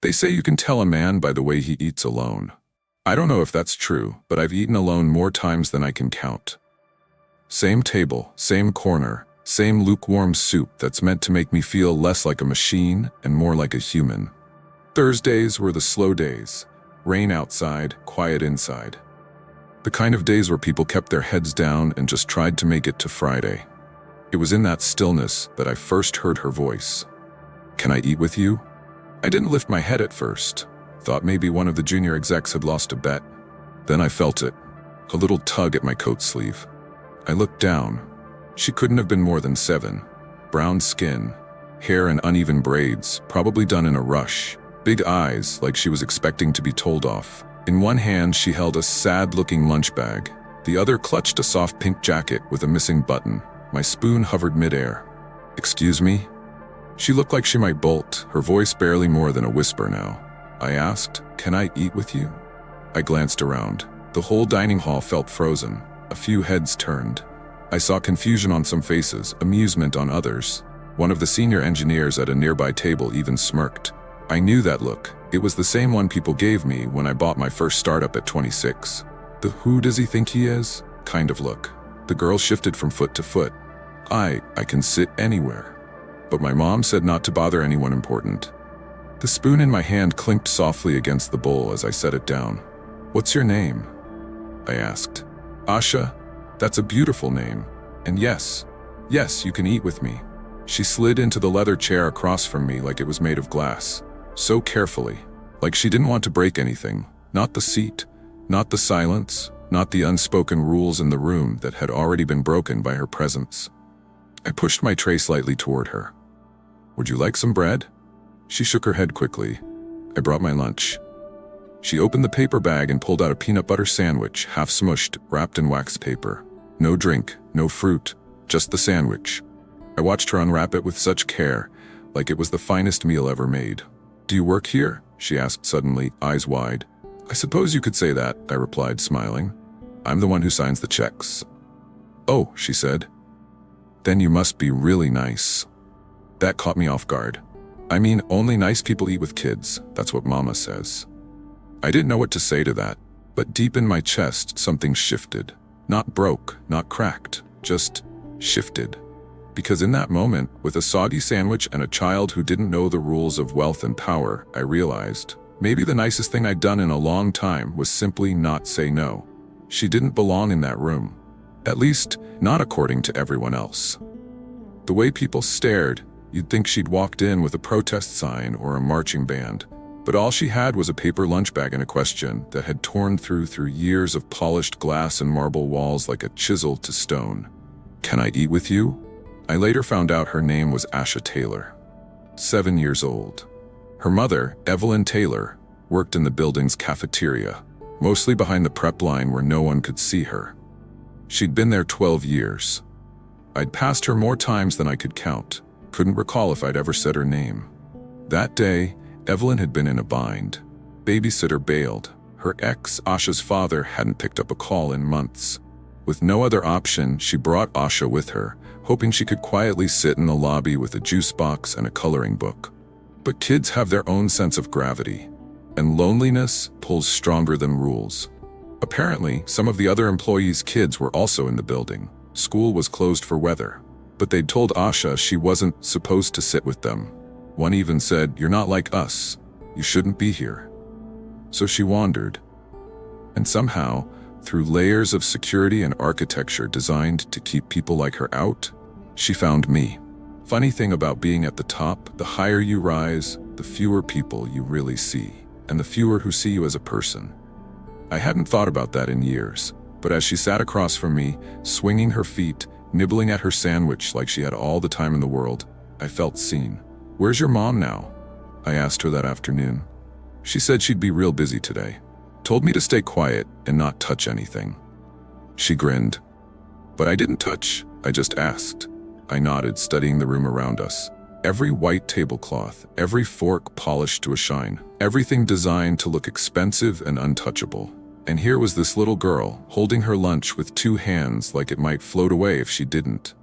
They say you can tell a man by the way he eats alone. I don't know if that's true, but I've eaten alone more times than I can count. Same table, same corner, same lukewarm soup that's meant to make me feel less like a machine and more like a human. Thursdays were the slow days. Rain outside, quiet inside. The kind of days where people kept their heads down and just tried to make it to Friday. It was in that stillness that I first heard her voice. "Can I eat with you?" I didn't lift my head at first. Thought maybe one of the junior execs had lost a bet. Then I felt it. A little tug at my coat sleeve. I looked down. She couldn't have been more than 7. Brown skin, hair in uneven braids, probably done in a rush. Big eyes, like she was expecting to be told off. In one hand, she held a sad-looking lunch bag. The other clutched a soft pink jacket with a missing button. My spoon hovered midair. "Excuse me?" She looked like she might bolt, her voice barely more than a whisper now. I asked, "Can I eat with you?" I glanced around. The whole dining hall felt frozen. A few heads turned. I saw confusion on some faces, amusement on others. One of the senior engineers at a nearby table even smirked. I knew that look. It was the same one people gave me when I bought my first startup at 26. The "who does he think he is?" kind of look. The girl shifted from foot to foot. I can sit anywhere. But my mom said not to bother anyone important. The spoon in my hand clinked softly against the bowl as I set it down. "What's your name?" I asked. "Asha. That's a beautiful name. And yes, you can eat with me." She slid into the leather chair across from me like it was made of glass. So carefully, like she didn't want to break anything. Not the seat, not the silence, not the unspoken rules in the room that had already been broken by her presence. I pushed my tray slightly toward her. "Would you like some bread?" She shook her head quickly. I brought my lunch. She opened the paper bag and pulled out a peanut butter sandwich, half smushed, wrapped in wax paper. No drink, no fruit, just the sandwich. I watched her unwrap it with such care, like it was the finest meal ever made. "Do you work here?" she asked suddenly, eyes wide. "I suppose you could say that," I replied, smiling. "I'm the one who signs the checks." "Oh," she said. "Then you must be really nice." That caught me off guard. I mean, only nice people eat with kids, that's what Mama says. I didn't know what to say to that, but deep in my chest something shifted. Not broke, not cracked, just shifted. Because in that moment, with a soggy sandwich and a child who didn't know the rules of wealth and power, I realized maybe the nicest thing I'd done in a long time was simply not say no. She didn't belong in that room. At least, not according to everyone else. The way people stared, you'd think she'd walked in with a protest sign or a marching band. But all she had was a paper lunch bag and a question that had torn through years of polished glass and marble walls like a chisel to stone. "Can I eat with you?" I later found out her name was Asha Taylor. 7 years old. Her mother, Evelyn Taylor, worked in the building's cafeteria, mostly behind the prep line where no one could see her. She'd been there 12 years. I'd passed her more times than I could count. Couldn't recall if I'd ever said her name. That day, Evelyn had been in a bind. Babysitter bailed. Her ex, Asha's father, hadn't picked up a call in months. With no other option, she brought Asha with her, hoping she could quietly sit in the lobby with a juice box and a coloring book. But kids have their own sense of gravity, and loneliness pulls stronger than rules. Apparently, some of the other employees' kids were also in the building. School was closed for weather, but they'd told Asha she wasn't supposed to sit with them. One even said, "You're not like us. You shouldn't be here." So she wandered. And somehow, through layers of security and architecture designed to keep people like her out, she found me. Funny thing about being at the top, the higher you rise, the fewer people you really see, and the fewer who see you as a person. I hadn't thought about that in years, but as she sat across from me, swinging her feet, nibbling at her sandwich like she had all the time in the world, I felt seen. "Where's your mom now?" I asked her that afternoon. She said she'd be real busy today. Told me to stay quiet and not touch anything. She grinned. But I didn't touch, I just asked. I nodded, studying the room around us. Every white tablecloth, every fork polished to a shine, everything designed to look expensive and untouchable. And here was this little girl, holding her lunch with 2 hands like it might float away if she didn't.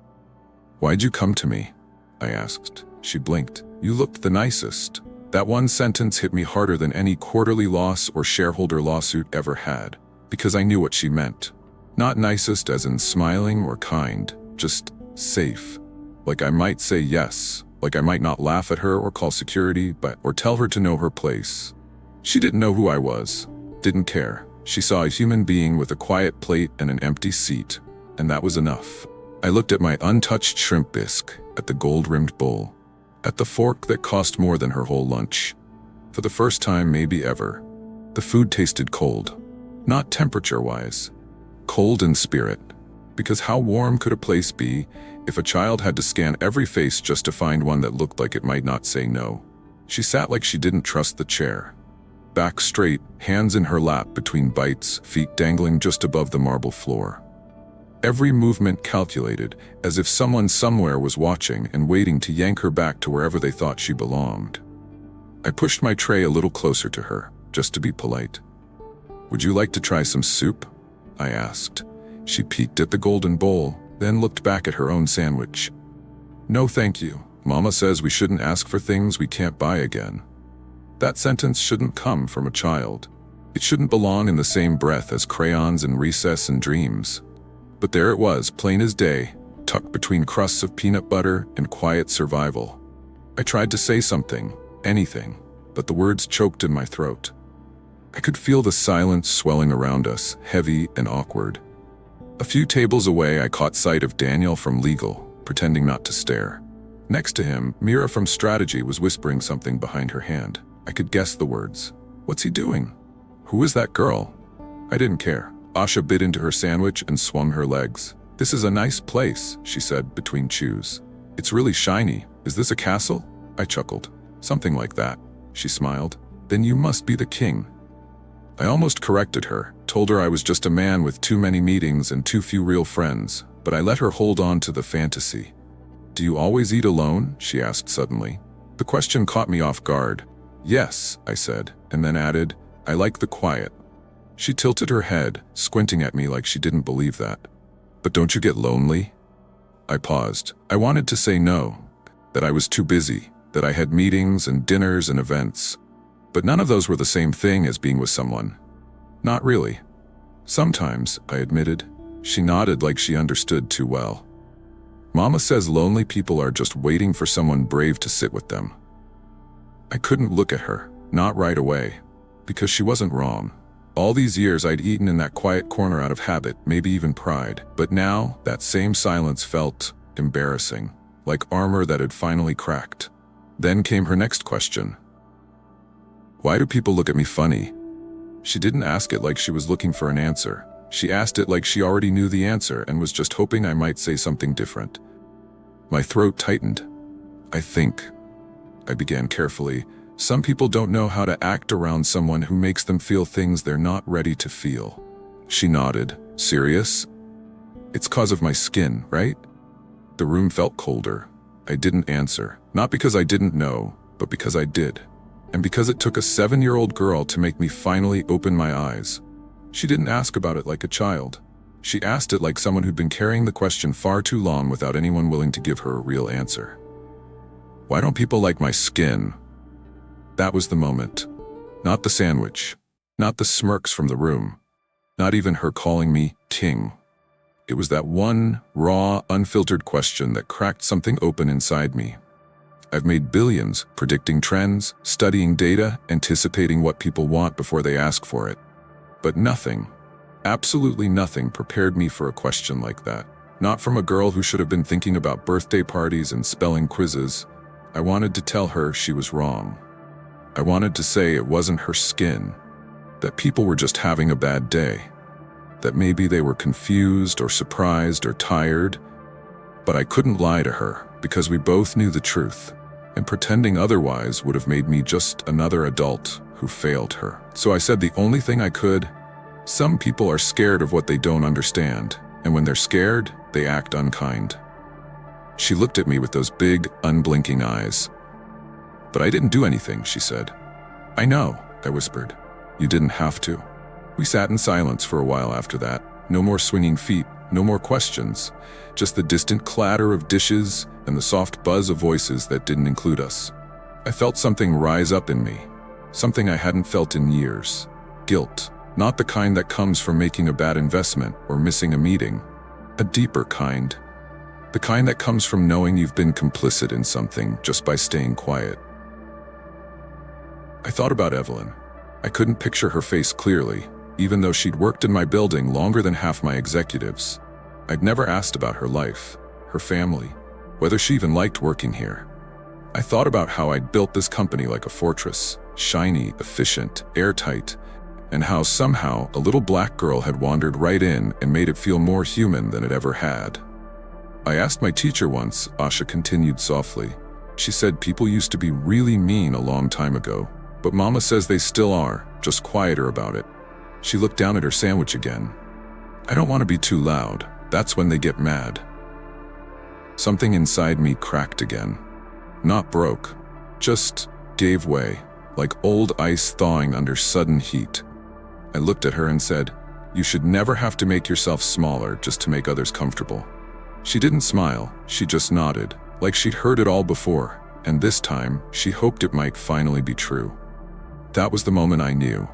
"Why'd you come to me?" I asked. She blinked. "You looked the nicest." That one sentence hit me harder than any quarterly loss or shareholder lawsuit ever had, because I knew what she meant. Not nicest as in smiling or kind, just safe. Like I might say yes, like I might not laugh at her or call security, or tell her to know her place. She didn't know who I was, didn't care. She saw a human being with a quiet plate and an empty seat, and that was enough. I looked at my untouched shrimp bisque, at the gold-rimmed bowl, at the fork that cost more than her whole lunch. For the first time, maybe ever, the food tasted cold. Not temperature-wise, cold in spirit. Because how warm could a place be if a child had to scan every face just to find one that looked like it might not say no? She sat like she didn't trust the chair. Back straight, hands in her lap between bites, feet dangling just above the marble floor. Every movement calculated, as if someone somewhere was watching and waiting to yank her back to wherever they thought she belonged. I pushed my tray a little closer to her, just to be polite. "Would you like to try some soup?" I asked. She peeked at the golden bowl, then looked back at her own sandwich. "No thank you. Mama says we shouldn't ask for things we can't buy again." That sentence shouldn't come from a child. It shouldn't belong in the same breath as crayons and recess and dreams. But there it was, plain as day, tucked between crusts of peanut butter and quiet survival. I tried to say something, anything, but the words choked in my throat. I could feel the silence swelling around us, heavy and awkward. A few tables away, I caught sight of Daniel from legal, pretending not to stare. Next to him, Mira from strategy was whispering something behind her hand. I could guess the words. What's he doing? Who is that girl? I didn't care. Asha bit into her sandwich and swung her legs. "This is a nice place," she said between chews. "It's really shiny. Is this a castle?" I chuckled. "Something like that." She smiled. "Then you must be the king." I almost corrected her, told her I was just a man with too many meetings and too few real friends, but I let her hold on to the fantasy. "Do you always eat alone?" she asked suddenly. The question caught me off guard. "Yes," I said, and then added, "I like the quiet." She tilted her head, squinting at me like she didn't believe that. "But don't you get lonely?" I paused. I wanted to say no, that I was too busy, that I had meetings and dinners and events. But none of those were the same thing as being with someone. Not really. Sometimes, I admitted. She nodded like she understood too well. "Mama says lonely people are just waiting for someone brave to sit with them." I couldn't look at her, not right away, because she wasn't wrong. All these years I'd eaten in that quiet corner out of habit, maybe even pride. But now, that same silence felt embarrassing, like armor that had finally cracked. Then came her next question. "Why do people look at me funny?" She didn't ask it like she was looking for an answer. She asked it like she already knew the answer and was just hoping I might say something different. My throat tightened. I began carefully. "Some people don't know how to act around someone who makes them feel things they're not ready to feel." She nodded. "Serious?" "It's 'cause of my skin, right?" The room felt colder. I didn't answer, not because I didn't know, but because I did. And because it took a 7-year-old girl to make me finally open my eyes. She didn't ask about it like a child. She asked it like someone who'd been carrying the question far too long without anyone willing to give her a real answer. "Why don't people like my skin?" That was the moment. Not the sandwich. Not the smirks from the room. Not even her calling me king. It was that one, raw, unfiltered question that cracked something open inside me. I've made billions predicting trends, studying data, anticipating what people want before they ask for it. But nothing, absolutely nothing prepared me for a question like that. Not from a girl who should have been thinking about birthday parties and spelling quizzes. I wanted to tell her she was wrong. I wanted to say it wasn't her skin, that people were just having a bad day, that maybe they were confused or surprised or tired. But I couldn't lie to her because we both knew the truth, and pretending otherwise would have made me just another adult who failed her. So I said the only thing I could. Some people are scared of what they don't understand, and when they're scared, they act unkind. She looked at me with those big, unblinking eyes. "But I didn't do anything," she said. "I know," I whispered. "You didn't have to." We sat in silence for a while after that. No more swinging feet, no more questions, just the distant clatter of dishes and the soft buzz of voices that didn't include us. I felt something rise up in me, something I hadn't felt in years. Guilt, not the kind that comes from making a bad investment or missing a meeting. A deeper kind. The kind that comes from knowing you've been complicit in something just by staying quiet. I thought about Evelyn. I couldn't picture her face clearly, even though she'd worked in my building longer than half my executives. I'd never asked about her life, her family, whether she even liked working here. I thought about how I'd built this company like a fortress, shiny, efficient, airtight, and how somehow a little black girl had wandered right in and made it feel more human than it ever had. I asked my teacher once, Asha continued softly. She said people used to be really mean a long time ago, but Mama says they still are, just quieter about it. She looked down at her sandwich again. I don't want to be too loud. That's when they get mad. Something inside me cracked again. Not broke, just gave way, like old ice thawing under sudden heat. I looked at her and said, "You should never have to make yourself smaller just to make others comfortable." She didn't smile, she just nodded, like she'd heard it all before, and this time, she hoped it might finally be true. That was the moment I knew.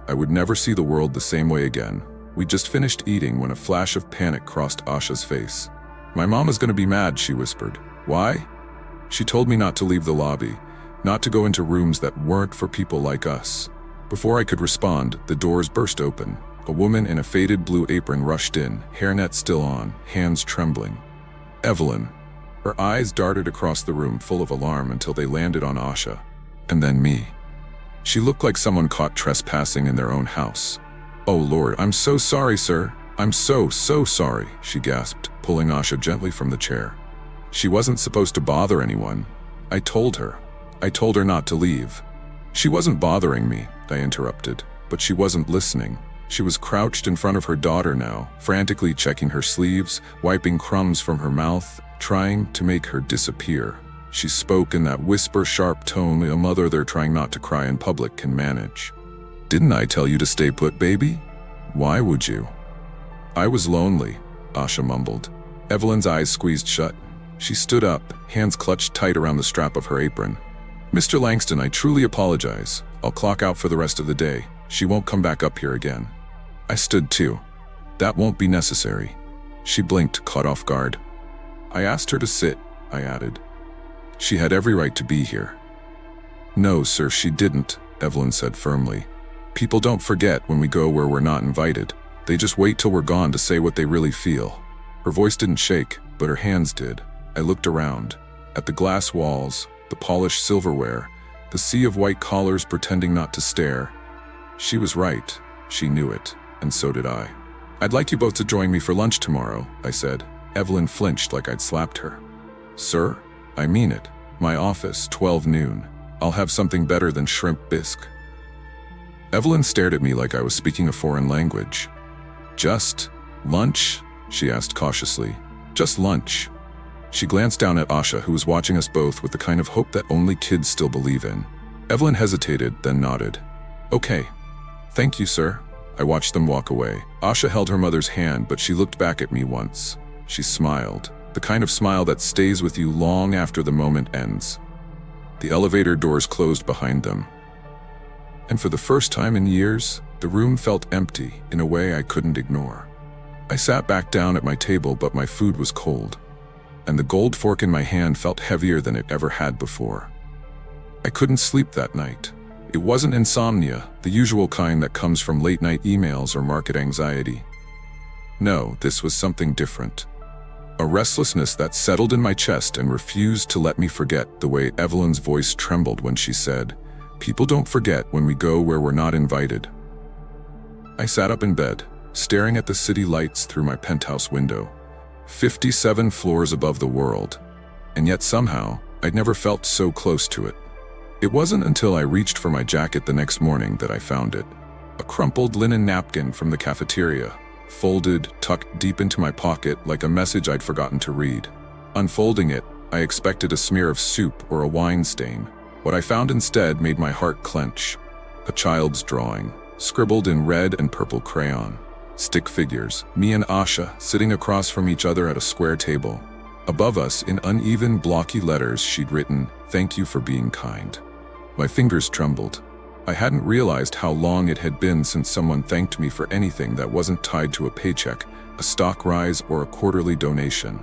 I would never see the world the same way again. We just finished eating when a flash of panic crossed Asha's face. "My mama's gonna be mad," she whispered. "Why?" She told me not to leave the lobby, not to go into rooms that weren't for people like us. Before I could respond, the doors burst open. A woman in a faded blue apron rushed in, hairnet still on, hands trembling. Evelyn. Her eyes darted across the room full of alarm until they landed on Asha, and then me. She looked like someone caught trespassing in their own house. "Oh Lord, I'm so sorry, sir. I'm so sorry," she gasped, pulling Asha gently from the chair. She wasn't supposed to bother anyone. I told her not to leave. She wasn't bothering me, I interrupted, but she wasn't listening. She was crouched in front of her daughter now, frantically checking her sleeves, wiping crumbs from her mouth, trying to make her disappear. She spoke in that whisper-sharp tone a mother they're trying not to cry in public can manage. "Didn't I tell you to stay put, baby? Why would you?" "I was lonely," Asha mumbled. Evelyn's eyes squeezed shut. She stood up, hands clutched tight around the strap of her apron. "Mr. Langston, I truly apologize. I'll clock out for the rest of the day. She won't come back up here again." I stood too. "That won't be necessary." She blinked, caught off guard. "I asked her to sit," I added. "She had every right to be here." "No, sir, she didn't," Evelyn said firmly. "People don't forget when we go where we're not invited. They just wait till we're gone to say what they really feel." Her voice didn't shake, but her hands did. I looked around, at the glass walls, the polished silverware, the sea of white collars pretending not to stare. She was right. She knew it, and so did I. "I'd like you both to join me for lunch tomorrow," I said. Evelyn flinched like I'd slapped her. "Sir? I mean it. My office, 12 noon. I'll have something better than shrimp bisque." Evelyn stared at me like I was speaking a foreign language. "Just lunch?" she asked cautiously. "Just lunch." She glanced down at Asha, who was watching us both with the kind of hope that only kids still believe in. Evelyn hesitated, then nodded. "Okay. Thank you, sir." I watched them walk away. Asha held her mother's hand, but she looked back at me once. She smiled, the kind of smile that stays with you long after the moment ends. The elevator doors closed behind them. And for the first time in years, the room felt empty in a way I couldn't ignore. I sat back down at my table, but my food was cold, and the gold fork in my hand felt heavier than it ever had before. I couldn't sleep that night. It wasn't insomnia, the usual kind that comes from late-night emails or market anxiety. No, this was something different. A restlessness that settled in my chest and refused to let me forget the way Evelyn's voice trembled when she said, "People don't forget when we go where we're not invited." I sat up in bed, staring at the city lights through my penthouse window. 57 floors above the world, and yet somehow, I'd never felt so close to it. It wasn't until I reached for my jacket the next morning that I found it. A crumpled linen napkin from the cafeteria, folded, tucked deep into my pocket like a message I'd forgotten to read. Unfolding it, I expected a smear of soup or a wine stain. What I found instead made my heart clench. A child's drawing, scribbled in red and purple crayon. Stick figures, me and Asha, sitting across from each other at a square table. Above us, in uneven, blocky letters, she'd written, "Thank you for being kind." My fingers trembled. I hadn't realized how long it had been since someone thanked me for anything that wasn't tied to a paycheck, a stock rise, or a quarterly donation.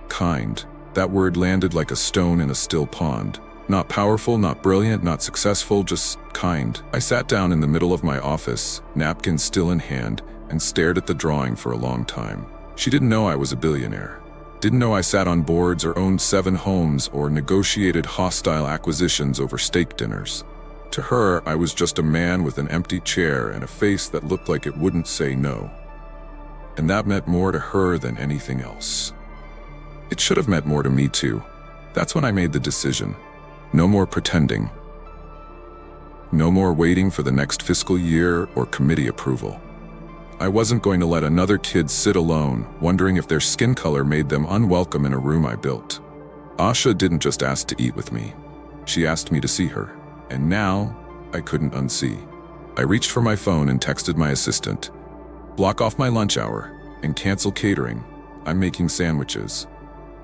Kind. That word landed like a stone in a still pond. Not powerful, not brilliant, not successful, just kind. I sat down in the middle of my office, napkin still in hand, and stared at the drawing for a long time. She didn't know I was a billionaire. Didn't know I sat on boards or owned 7 homes or negotiated hostile acquisitions over steak dinners. To her, I was just a man with an empty chair and a face that looked like it wouldn't say no. And that meant more to her than anything else. It should have meant more to me too. That's when I made the decision. No more pretending. No more waiting for the next fiscal year or committee approval. I wasn't going to let another kid sit alone, wondering if their skin color made them unwelcome in a room I built. Asha didn't just ask to eat with me. She asked me to see her. And now, I couldn't unsee. I reached for my phone and texted my assistant. "Block off my lunch hour and cancel catering. I'm making sandwiches."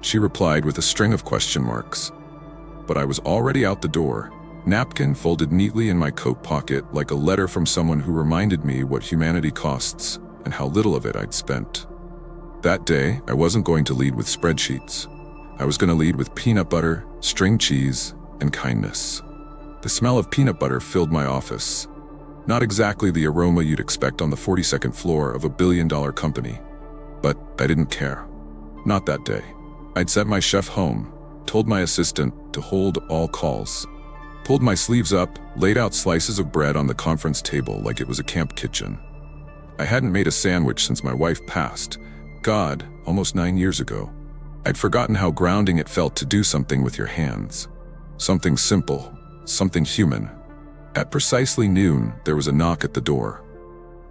She replied with a string of question marks. But I was already out the door, napkin folded neatly in my coat pocket like a letter from someone who reminded me what humanity costs and how little of it I'd spent. That day, I wasn't going to lead with spreadsheets. I was going to lead with peanut butter, string cheese, and kindness. The smell of peanut butter filled my office. Not exactly the aroma you'd expect on the 42nd floor of a billion-dollar company. But I didn't care. Not that day. I'd sent my chef home, told my assistant to hold all calls, pulled my sleeves up, laid out slices of bread on the conference table like it was a camp kitchen. I hadn't made a sandwich since my wife passed. God, almost 9 years ago. I'd forgotten how grounding it felt to do something with your hands. Something simple. Something human. At precisely noon, there was a knock at the door.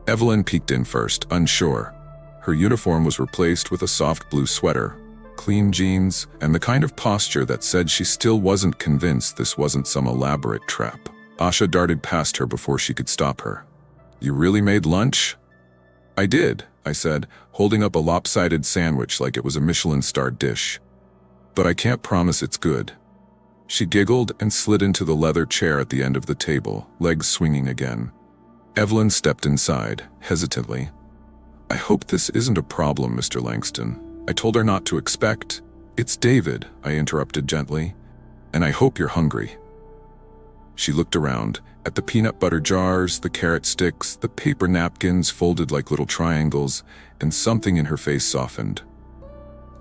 Evelyn peeked in first, unsure. Her uniform was replaced with a soft blue sweater, clean jeans, and the kind of posture that said she still wasn't convinced this wasn't some elaborate trap. Asha darted past her before she could stop her. "You really made lunch?" "I did," I said, holding up a lopsided sandwich like it was a Michelin-starred dish. "But I can't promise it's good." She giggled and slid into the leather chair at the end of the table, legs swinging again. Evelyn stepped inside, hesitantly. "I hope this isn't a problem, Mr. Langston." I told her not to expect. "It's David," I interrupted gently. "And I hope you're hungry." She looked around, at the peanut butter jars, the carrot sticks, the paper napkins folded like little triangles, and something in her face softened.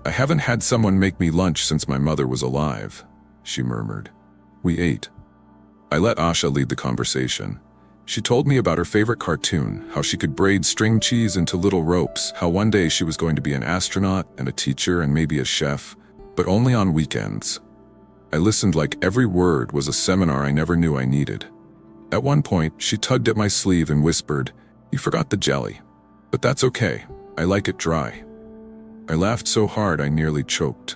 "I haven't had someone make me lunch since my mother was alive," she murmured. We ate. I let Asha lead the conversation. She told me about her favorite cartoon, how she could braid string cheese into little ropes, how one day she was going to be an astronaut and a teacher and maybe a chef, but only on weekends. I listened like every word was a seminar I never knew I needed. At one point, she tugged at my sleeve and whispered, "You forgot the jelly. But that's okay. I like it dry." I laughed so hard I nearly choked.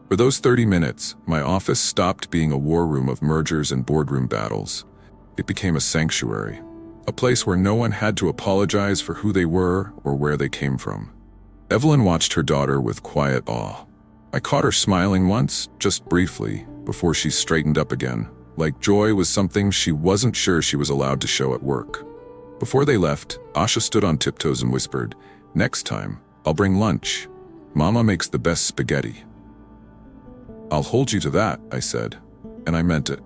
For those 30 minutes, my office stopped being a war room of mergers and boardroom battles. It became a sanctuary, a place where no one had to apologize for who they were or where they came from. Evelyn watched her daughter with quiet awe. I caught her smiling once, just briefly, before she straightened up again, like joy was something she wasn't sure she was allowed to show at work. Before they left, Asha stood on tiptoes and whispered, "Next time, I'll bring lunch. Mama makes the best spaghetti." "I'll hold you to that," I said, and I meant it.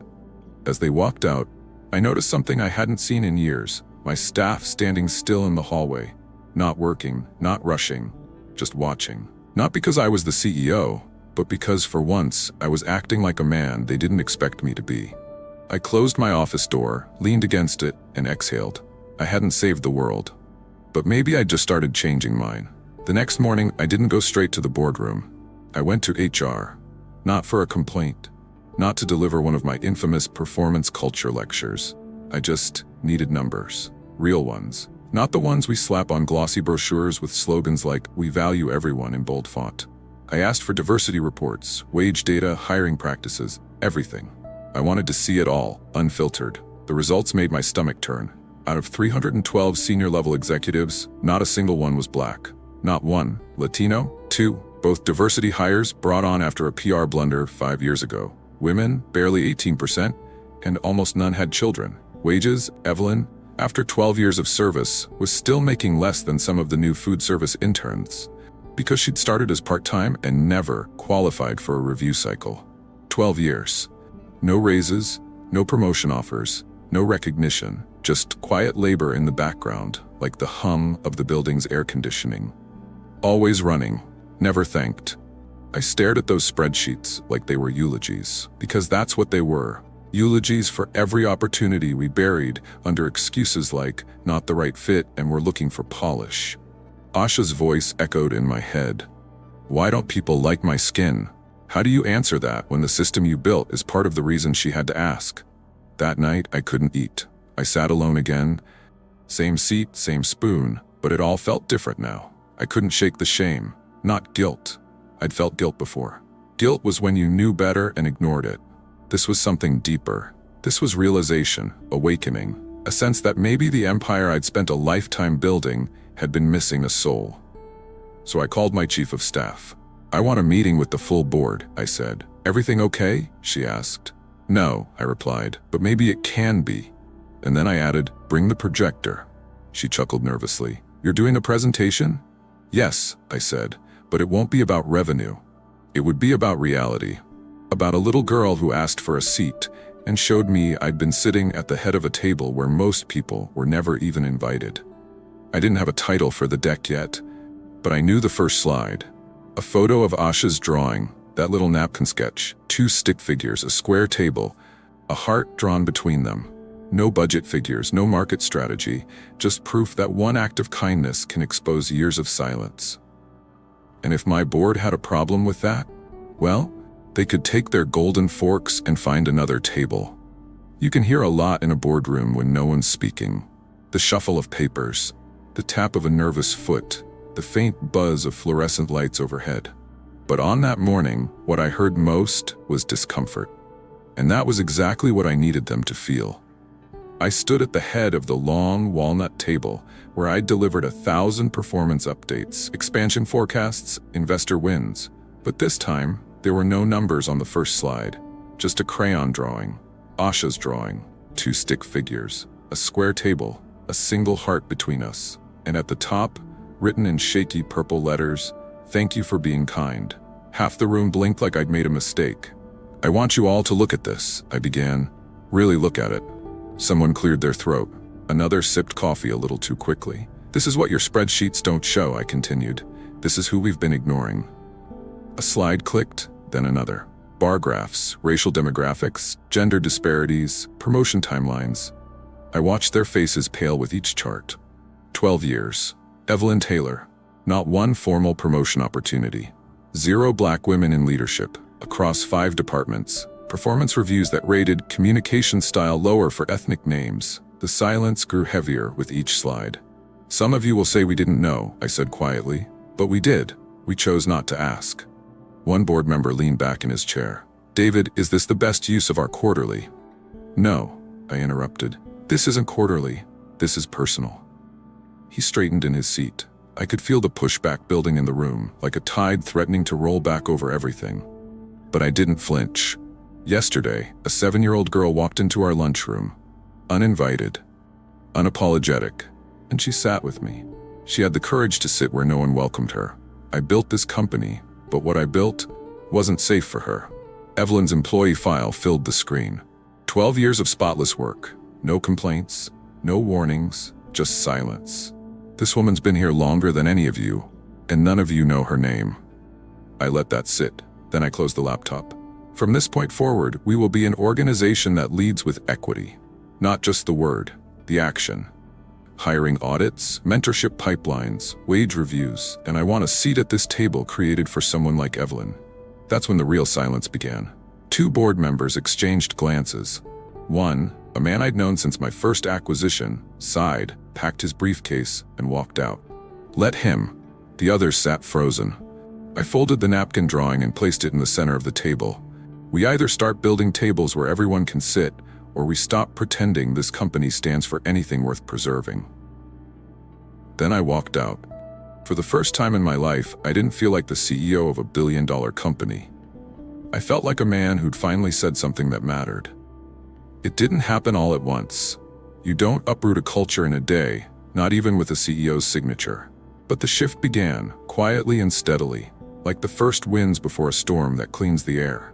As they walked out, I noticed something I hadn't seen in years, my staff standing still in the hallway, not working, not rushing, just watching. Not because I was the CEO, but because for once I was acting like a man they didn't expect me to be. I closed my office door, leaned against it, and exhaled. I hadn't saved the world. But maybe I'd just started changing mine. The next morning, I didn't go straight to the boardroom. I went to HR. Not for a complaint, not to deliver one of my infamous performance culture lectures. I just needed numbers, real ones, not the ones we slap on glossy brochures with slogans like "We value everyone" in bold font. I asked for diversity reports, wage data, hiring practices, everything. I wanted to see it all, unfiltered. The results made my stomach turn. Out of 312 senior-level executives, not a single one was black. Not one. Latino? 2. Both diversity hires brought on after a PR blunder 5 years ago. Women, barely 18%, and almost none had children. Wages, Evelyn, after 12 years of service, was still making less than some of the new food service interns, because she'd started as part-time and never qualified for a review cycle. 12 years. No raises, no promotion offers, no recognition, just quiet labor in the background, like the hum of the building's air conditioning. Always running, never thanked. I stared at those spreadsheets like they were eulogies, because that's what they were. Eulogies for every opportunity we buried under excuses like not the right fit and we're looking for polish. Asha's voice echoed in my head. Why don't people like my skin? How do you answer that when the system you built is part of the reason she had to ask? That night, I couldn't eat. I sat alone again. Same seat, same spoon, but it all felt different now. I couldn't shake the shame, not guilt. I'd felt guilt before. Guilt was when you knew better and ignored it. This was something deeper. This was realization, awakening, a sense that maybe the empire I'd spent a lifetime building had been missing a soul. So I called my chief of staff. I want a meeting with the full board, I said. Everything okay? She asked. No, I replied, but maybe it can be. And then I added, bring the projector. She chuckled nervously. You're doing a presentation? Yes, I said, but it won't be about revenue. It would be about reality. About a little girl who asked for a seat and showed me I'd been sitting at the head of a table where most people were never even invited. I didn't have a title for the deck yet, but I knew the first slide. A photo of Asha's drawing, that little napkin sketch, 2 stick figures, a square table, a heart drawn between them. No budget figures, no market strategy, just proof that one act of kindness can expose years of silence. And if my board had a problem with that, well, they could take their golden forks and find another table. You can hear a lot in a boardroom when no one's speaking. The shuffle of papers, the tap of a nervous foot, the faint buzz of fluorescent lights overhead. But on that morning, what I heard most was discomfort. And that was exactly what I needed them to feel. I stood at the head of the long walnut table where I'd delivered 1,000 performance updates, expansion forecasts, investor wins. But this time, there were no numbers on the first slide, just a crayon drawing, Asha's drawing, 2 stick figures, a square table, a single heart between us, and at the top, written in shaky purple letters, thank you for being kind. Half the room blinked like I'd made a mistake. I want you all to look at this, I began. Really look at it. Someone cleared their throat. Another sipped coffee a little too quickly. This is what your spreadsheets don't show, I continued. This is who we've been ignoring. A slide clicked, then another. Bar graphs, racial demographics, gender disparities, promotion timelines. I watched their faces pale with each chart. 12 years. Evelyn Taylor. Not one formal promotion opportunity. 0 black women in leadership, across 5 departments. Performance reviews that rated communication style lower for ethnic names. The silence grew heavier with each slide. Some of you will say we didn't know, I said quietly. But we did. We chose not to ask. One board member leaned back in his chair. David, is this the best use of our quarterly? No, I interrupted. This isn't quarterly. This is personal. He straightened in his seat. I could feel the pushback building in the room, like a tide threatening to roll back over everything. But I didn't flinch. Yesterday, a 7-year-old girl walked into our lunchroom, uninvited, unapologetic, and she sat with me. She had the courage to sit where no one welcomed her. I built this company, but what I built wasn't safe for her. Evelyn's employee file filled the screen. 12 years of spotless work. No complaints, no warnings, just silence. This woman's been here longer than any of you, and none of you know her name. I let that sit, then I closed the laptop. From this point forward, we will be an organization that leads with equity. Not just the word, the action. Hiring audits, mentorship pipelines, wage reviews, and I want a seat at this table created for someone like Evelyn. That's when the real silence began. 2 board members exchanged glances. One, a man I'd known since my first acquisition, sighed, packed his briefcase, and walked out. Let him. The other sat frozen. I folded the napkin drawing and placed it in the center of the table. We either start building tables where everyone can sit, or we stop pretending this company stands for anything worth preserving. Then I walked out. For the first time in my life, I didn't feel like the CEO of a billion-dollar company. I felt like a man who'd finally said something that mattered. It didn't happen all at once. You don't uproot a culture in a day, not even with a CEO's signature. But the shift began, quietly and steadily, like the first winds before a storm that cleans the air.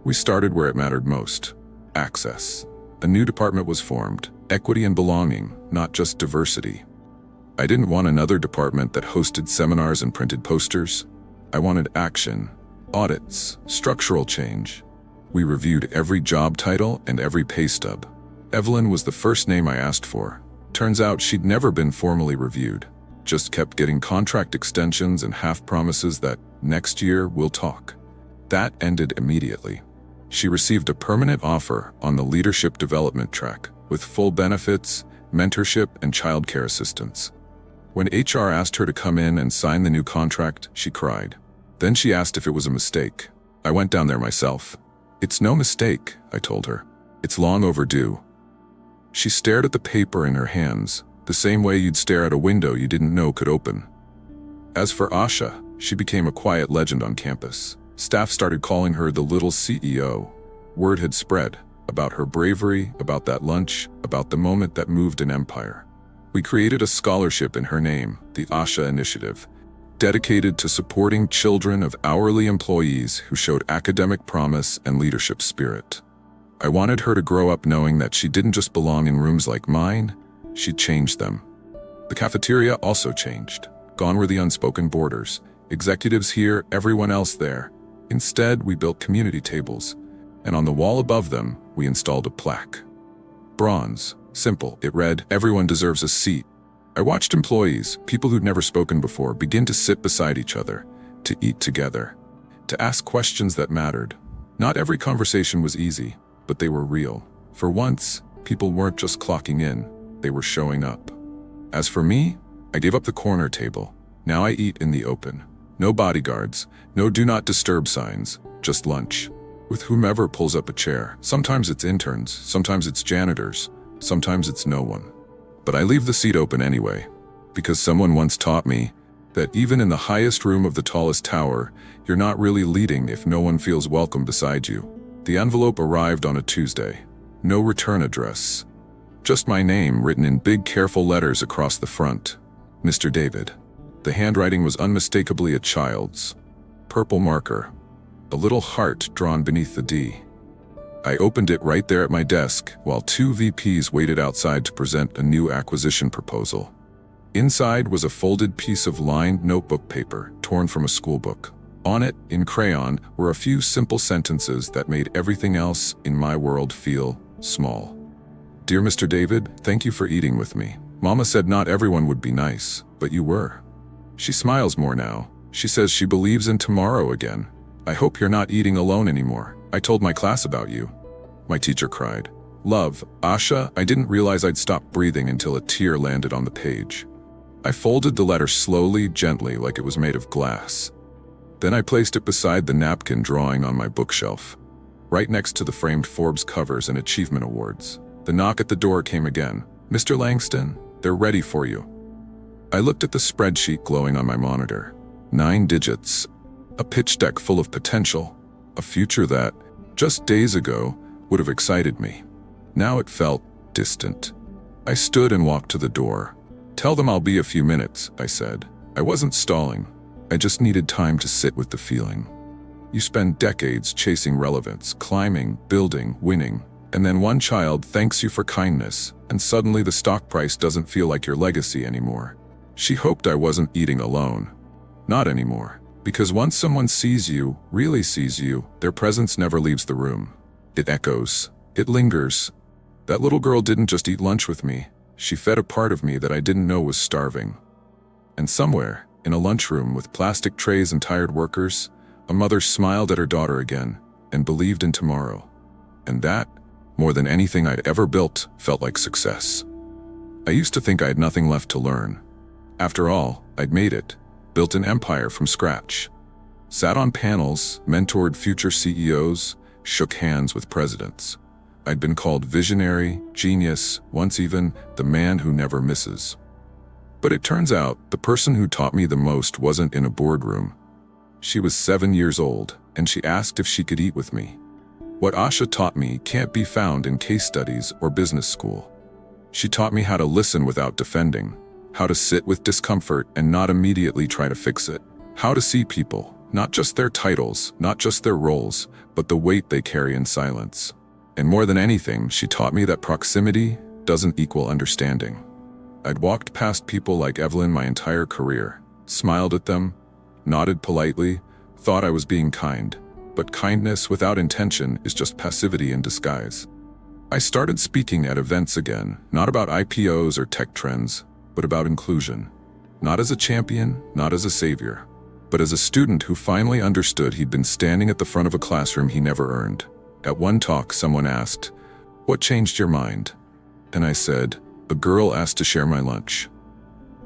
We started where it mattered most: access. A new department was formed, equity and belonging, not just diversity. I didn't want another department that hosted seminars and printed posters. I wanted action, audits, structural change. We reviewed every job title and every pay stub. Evelyn was the first name I asked for. Turns out she'd never been formally reviewed, just kept getting contract extensions and half promises that next year we'll talk. That ended immediately. She received a permanent offer on the leadership development track, with full benefits, mentorship, and childcare assistance. When HR asked her to come in and sign the new contract, she cried. Then she asked if it was a mistake. I went down there myself. "It's no mistake," I told her. "It's long overdue." She stared at the paper in her hands, the same way you'd stare at a window you didn't know could open. As for Asha, she became a quiet legend on campus. Staff started calling her the little CEO. Word had spread about her bravery, about that lunch, about the moment that moved an empire. We created a scholarship in her name, the Asha Initiative, dedicated to supporting children of hourly employees who showed academic promise and leadership spirit. I wanted her to grow up knowing that she didn't just belong in rooms like mine, she changed them. The cafeteria also changed. Gone were the unspoken borders. Executives here, everyone else there. Instead, we built community tables, and on the wall above them, we installed a plaque. Bronze, simple, it read, "Everyone deserves a seat." I watched employees, people who'd never spoken before, begin to sit beside each other, to eat together, to ask questions that mattered. Not every conversation was easy, but they were real. For once, people weren't just clocking in, they were showing up. As for me, I gave up the corner table. Now I eat in the open. No bodyguards, no do not disturb signs, just lunch. With whomever pulls up a chair. Sometimes it's interns, sometimes it's janitors, sometimes it's no one. But I leave the seat open anyway, because someone once taught me that even in the highest room of the tallest tower, you're not really leading if no one feels welcome beside you. The envelope arrived on a Tuesday. No return address. Just my name written in big careful letters across the front. Mr. David. The handwriting was unmistakably a child's. Purple marker. A little heart drawn beneath the D. I opened it right there at my desk while 2 VPs waited outside to present a new acquisition proposal. Inside was a folded piece of lined notebook paper torn from a school book. On it, in crayon, were a few simple sentences that made everything else in my world feel small. "Dear Mr. David, thank you for eating with me. Mama said not everyone would be nice, but you were." She smiles more now. She says she believes in tomorrow again. "I hope you're not eating alone anymore. I told my class about you." My teacher cried. "Love, Asha, I didn't realize I'd stopped breathing until a tear landed on the page." I folded the letter slowly, gently, like it was made of glass. Then I placed it beside the napkin drawing on my bookshelf, right next to the framed Forbes covers and achievement awards. The knock at the door came again. "Mr. Langston, they're ready for you." I looked at the spreadsheet glowing on my monitor. 9 digits. A pitch deck full of potential. A future that, just days ago, would have excited me. Now it felt distant. I stood and walked to the door. "Tell them I'll be a few minutes," I said. I wasn't stalling. I just needed time to sit with the feeling. You spend decades chasing relevance, climbing, building, winning, and then one child thanks you for kindness, and suddenly the stock price doesn't feel like your legacy anymore. She hoped I wasn't eating alone. Not anymore. Because once someone sees you, really sees you, their presence never leaves the room. It echoes. It lingers. That little girl didn't just eat lunch with me. She fed a part of me that I didn't know was starving. And somewhere, in a lunchroom with plastic trays and tired workers, a mother smiled at her daughter again and believed in tomorrow. And that, more than anything I'd ever built, felt like success. I used to think I had nothing left to learn. After all, I'd made it, built an empire from scratch. Sat on panels, mentored future CEOs, shook hands with presidents. I'd been called visionary, genius, once even the man who never misses. But it turns out the person who taught me the most wasn't in a boardroom. She was 7 years old, and she asked if she could eat with me. What Asha taught me can't be found in case studies or business school. She taught me how to listen without defending, how to sit with discomfort and not immediately try to fix it, how to see people, not just their titles, not just their roles, but the weight they carry in silence. And more than anything, she taught me that proximity doesn't equal understanding. I'd walked past people like Evelyn my entire career, smiled at them, nodded politely, thought I was being kind. But kindness without intention is just passivity in disguise. I started speaking at events again, not about IPOs or tech trends, but about inclusion. Not as a champion, not as a savior, but as a student who finally understood he'd been standing at the front of a classroom he never earned. At one talk, someone asked, "What changed your mind?" And I said, "A girl asked to share my lunch."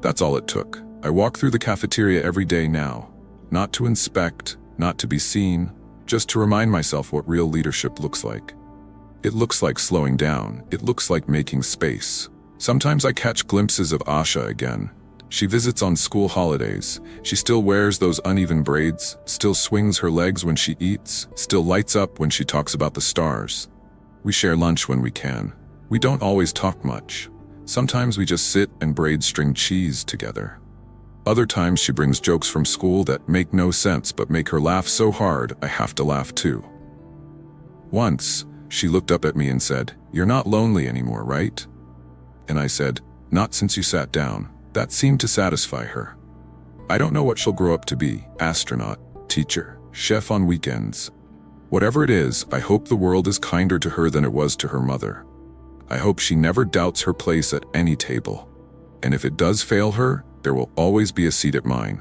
That's all it took. I walk through the cafeteria every day now, not to inspect, not to be seen, just to remind myself what real leadership looks like. It looks like slowing down. It looks like making space. Sometimes I catch glimpses of Asha again. She visits on school holidays. She still wears those uneven braids, still swings her legs when she eats, still lights up when she talks about the stars. We share lunch when we can. We don't always talk much. Sometimes we just sit and braid string cheese together. Other times she brings jokes from school that make no sense but make her laugh so hard I have to laugh too. Once, she looked up at me and said, "You're not lonely anymore, right?" And I said, "Not since you sat down." That seemed to satisfy her. I don't know what she'll grow up to be, astronaut, teacher, chef on weekends. Whatever it is, I hope the world is kinder to her than it was to her mother. I hope she never doubts her place at any table. And if it does fail her, there will always be a seat at mine.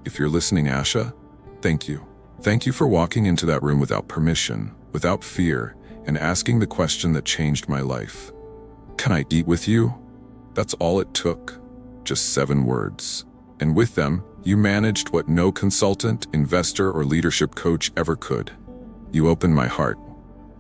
If you're listening, Asha, thank you. Thank you for walking into that room without permission, without fear, and asking the question that changed my life. Can I eat with you? That's all it took. Just 7 words. And with them, you managed what no consultant, investor, or leadership coach ever could. You opened my heart.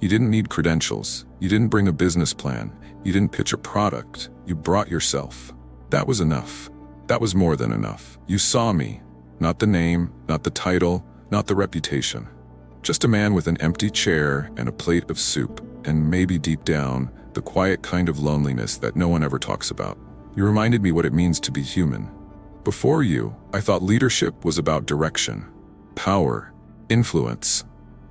You didn't need credentials. You didn't bring a business plan. You didn't pitch a product. You brought yourself. That was enough. That was more than enough. You saw me. Not the name, not the title, not the reputation. Just a man with an empty chair and a plate of soup, and maybe deep down, the quiet kind of loneliness that no one ever talks about. You reminded me what it means to be human. Before you, I thought leadership was about direction, power, influence.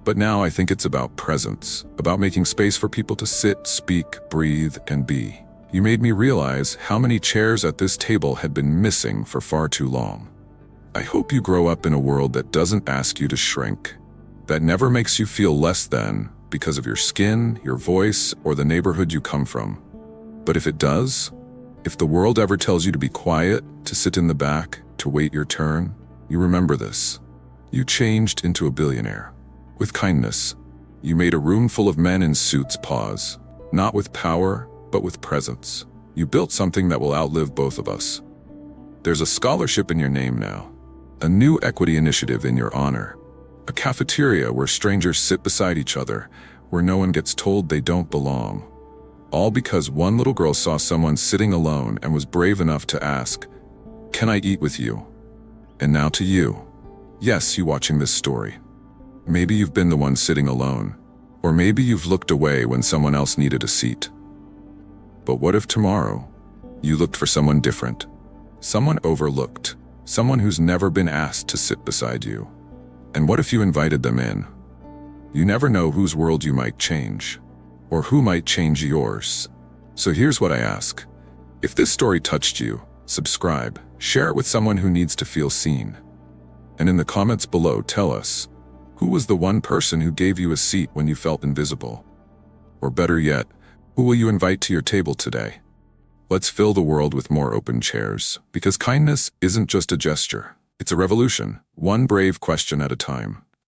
But now I think it's about presence, about making space for people to sit, speak, breathe, and be. You made me realize how many chairs at this table had been missing for far too long. I hope you grow up in a world that doesn't ask you to shrink, that never makes you feel less than because of your skin, your voice, or the neighborhood you come from. But if it does, if the world ever tells you to be quiet, to sit in the back, to wait your turn, you remember this. You changed into a billionaire. With kindness. You made a room full of men in suits pause, not with power, but with presence. You built something that will outlive both of us. There's a scholarship in your name now, a new equity initiative in your honor, a cafeteria where strangers sit beside each other, where no one gets told they don't belong. All because one little girl saw someone sitting alone and was brave enough to ask, "Can I eat with you?" And now to you. Yes, you watching this story. Maybe you've been the one sitting alone, or maybe you've looked away when someone else needed a seat. But what if tomorrow, you looked for someone different, someone overlooked, someone who's never been asked to sit beside you? And what if you invited them in? You never know whose world you might change, or who might change yours. So here's what I ask. If this story touched you, subscribe, share it with someone who needs to feel seen. And in the comments below, tell us, who was the one person who gave you a seat when you felt invisible? Or better yet, who will you invite to your table today? Let's fill the world with more open chairs, because kindness isn't just a gesture. It's a revolution, one brave question at a time.